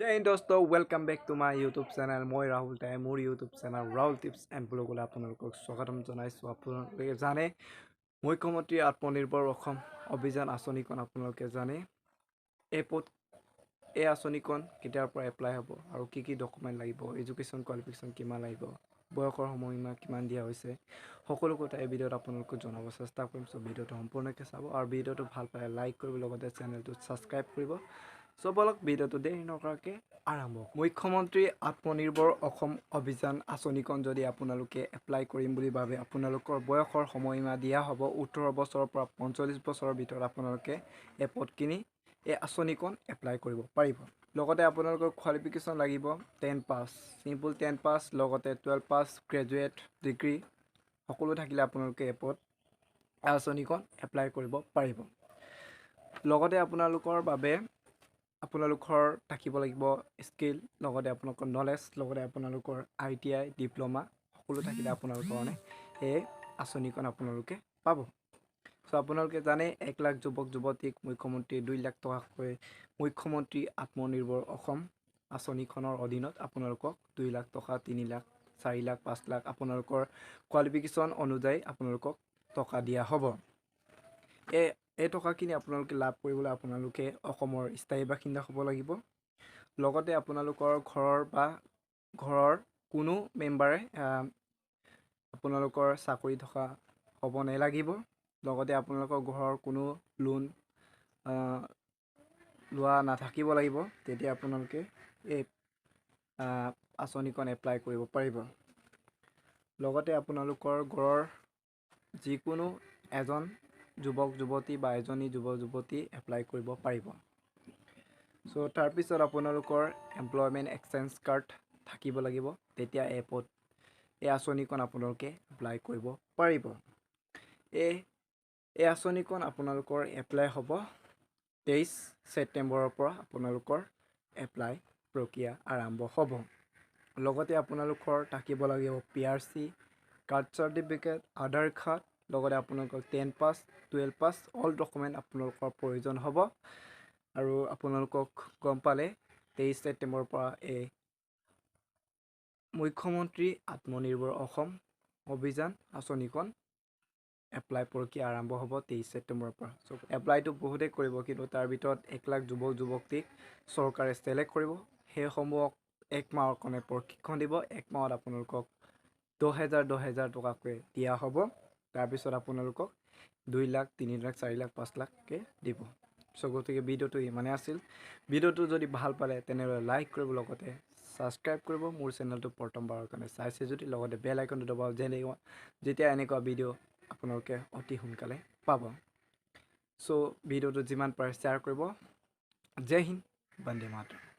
जय हिंद दोस्तों welcome back to my YouTube channel मैं Rahul time more YouTube channel Rahul tips and ब्लॉगলৈ আপোনালোকক স্বাগতম জনাইছো আপোনালোকে জানে মুখ্যমন্ত্ৰী আত্মনিৰ্ভৰ অসম অভিযান আঁচনিখন আপোনালোকে জানে এই আঁচনিখন কেতিয়াৰ পৰা এপ্লাই হ'ব আৰু কি কি ডকুমেণ্ট লাগিব এডুকেশ্যন কোৱালিফিকেশ্যন কিমান লাগিব বয়সৰ সময়সীমা কিমান দিয়া হৈছে সকলো কথা এই ভিডিঅ'ত আপোনালোকক জনাব চেষ্টা কৰিম সো ভিডিঅ'টো সম্পূৰ্ণকৈ চাব আৰু ভিডিঅ'টো ভাল পালে লাইক কৰিব লগতে চেনেলটো ছাবস্ক্ৰাইব কৰিব সো বলক ভিডিঅ'টো দেৰি নকৰাকৈ আৰম্ভ মুখ্যমন্ত্ৰী আত্মনিৰ্ভৰ অসম অভিযান আঁচনিখন যদি আপোনালোকে এপ্লাই কৰিম বুলি ভাবে আপোনালোকৰ বয়সৰ সময়সীমা দিয়া হ'ব 18 বছৰৰ পৰা 45 বছৰৰ ভিতৰত আপোনালোকে এপত কিনি এই আঁচনিখন এপ্লাই কৰিব পাৰিব লগতে আপোনালোকৰ কোৱালিফিকেশ্যন লাগিব 10 পাছ সিম্পল 10 পাছ লগতে 12 পাছ গ্ৰেজুৱেট ডিগ্ৰী সকলো থাকিলে আপোনালোকে এপত আঁচনিখন এপ্লাই কৰিব পাৰিব লগতে আপোনালোকৰ বাবে আপোনালোকৰ থাকিব লাগিব স্কিল লগতে আপোনালোকৰ নলেজ লগতে আপোনালোকৰ ITI ডিপ্লোমা সকলো থাকিলে আপোনালোকৰ কাৰণে এই আঁচনিখন আপোনালোকে পাব সো আপোনালোকে জানে 1 লাখ যুৱক যুৱতীক মুখ্যমন্ত্ৰী 2 লাখ টকাকৈ মুখ্যমন্ত্ৰী আত্মনিৰ্ভৰ অসম আঁচনিখনৰ অধীনত আপোনালোকক 2 লাখ টকা 3 লাখ 4 লাখ 5 লাখ আপোনালোকৰ কোৱালিফিকেশ্যন অনুযায়ী আপোনালোকক টকা দিয়া হ'ব এই টকাখিনি আপোনালোকে লাভ কৰিবলৈ আপোনালোকে অসমৰ স্থায়ী বাসিন্দা হ'ব লাগিব লগতে আপোনালোকৰ ঘৰৰ কোনো মেম্বাৰে আপোনালোকৰ চাকৰি থকা হ'ব নালাগিব লগতে আপোনালোকৰ ঘৰৰ কোনো লোন লোৱা নাথাকিব লাগিব তেতিয়া আপোনালোকে এই আঁচনিখন এপ্লাই কৰিব পাৰিব লগতে আপোনালোকৰ ঘৰৰ যিকোনো এজন যুৱক যুৱতী বা এজনী যুৱক যুৱতী এপ্লাই কৰিব পাৰিব সো তাৰ পিছত আপোনালোকৰ এমপ্লয়মেণ্ট এক্সচেঞ্জ কাৰ্ড থাকিব লাগিব তেতিয়া এপত এই আঁচনিখন আপোনালোকে এপ্লাই কৰিব পাৰিব এই আঁচনিখন আপোনালোকৰ এপ্লাই হ'ব 23 ছেপ্টেম্বৰৰ পৰা আপোনালোকৰ এপ্লাই প্ৰক্ৰিয়া আৰম্ভ হ'ব লগতে আপোনালোকৰ থাকিব লাগিব PRC কাৰ্ড চাৰ্টিফিকেট আধাৰ কাৰ্ড লগতে আপোনালোকৰ 10 পাছ 12 পাছ অল ডকুমেণ্ট আপোনালোকৰ প্ৰয়োজন হ'ব আৰু আপোনালোকক গম পালে 23 ছেপ্টেম্বৰৰ পৰা এই মুখ্যমন্ত্ৰী আত্মনিৰ্ভৰ অসম অভিযান আঁচনিখন এপ্লাই প্ৰক্ৰিয়া আৰম্ভ হ'ব 23 ছেপ্টেম্বৰৰ পৰা সো এপ্লাইটো বহুতে কৰিব কিন্তু তাৰ ভিতৰত 1 লাখ যুৱক যুৱতীক চৰকাৰে সিলেক্ট কৰিব সেইসমূহক 1 মাহৰ কাৰণে প্ৰশিক্ষণ দিব 1 মাহত আপোনালোকক 10,000 টকাকৈ দিয়া হ'ব তাৰ পিছত আপোনালোকক 2 লাখ 3 লাখ 4 লাখ 5 লাখকৈ দিব সো গতিকে ভিডিঅ'টো ইমানে আছিল ভিডিঅ'টো যদি ভাল পালে তেনেহ'লে লাইক কৰিব লগতে ছাবস্ক্ৰাইব কৰিব মোৰ চেনেলটো প্ৰথমবাৰৰ কাৰণে চাইছে যদি লগতে বেল আইকনটো দবাব যেতিয়া এনেকুৱা ভিডিঅ' আপোনালোকে অতি সোনকালে পাব সো ভিডিঅ'টো যিমান পাৰে শ্বেয়াৰ কৰিব জয় হিন্দ বন্দে মাতৰম